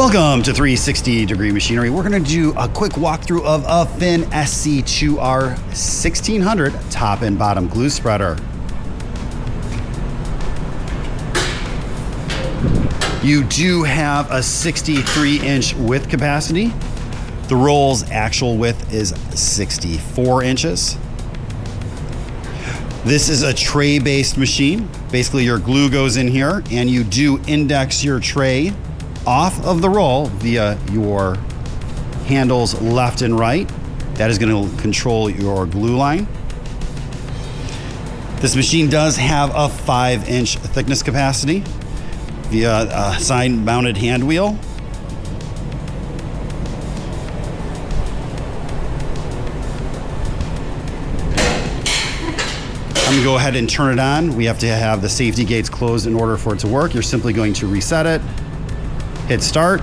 Welcome to 360 Degree Machinery. We're going to do a quick walkthrough of a Finn SC2R 1600 top and bottom glue spreader. You do have a 63-inch width capacity. The roll's actual width is 64 inches. This is a tray-based machine. Basically, your glue goes in here and you do index your tray off of the roll via your handles left and right. That is going to control your glue line. This machine does have a 5-inch thickness capacity via a side-mounted hand wheel. I'm going to go ahead and turn it on. We have to have the safety gates closed in order for it to work. You're simply going to reset it. Hit start.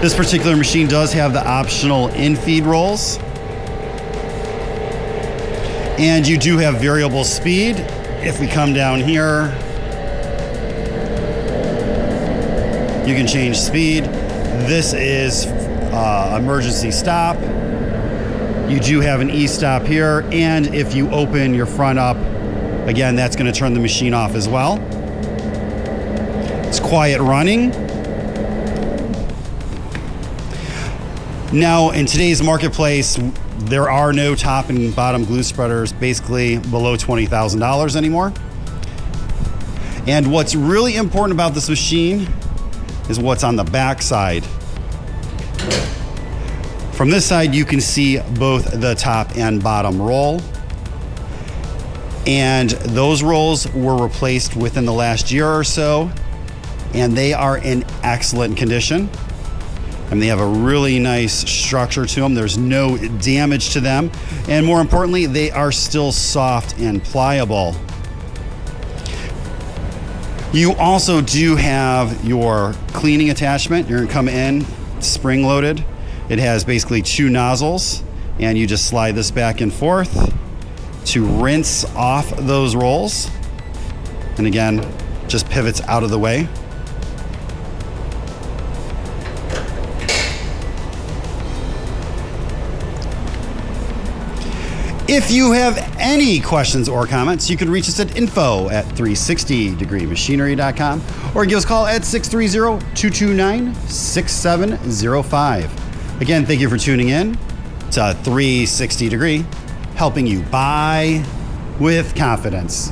This particular machine does have the optional in-feed rolls. And you do have variable speed. If we come down here, you can change speed. This is emergency stop. You do have an e-stop here. And if you open your front up, again, that's going to turn the machine off as well. It's quiet running. Now, in today's marketplace, there are no top and bottom glue spreaders basically below $20,000 anymore. And what's really important about this machine is what's on the back side. From this side, you can see both the top and bottom roll. And those rolls were replaced within the last year or so. And they are in excellent condition. And they have a really nice structure to them. There's no damage to them. And more importantly, they are still soft and pliable. You also do have your cleaning attachment. You're gonna come in spring loaded. It has basically 2 nozzles, and you just slide this back and forth to rinse off those rolls. And again, just pivots out of the way. If you have any questions or comments, you can reach us at info@360degreemachinery.com or give us a call at 630-229-6705. Again, thank you for tuning in to 360 Degree, helping you buy with confidence.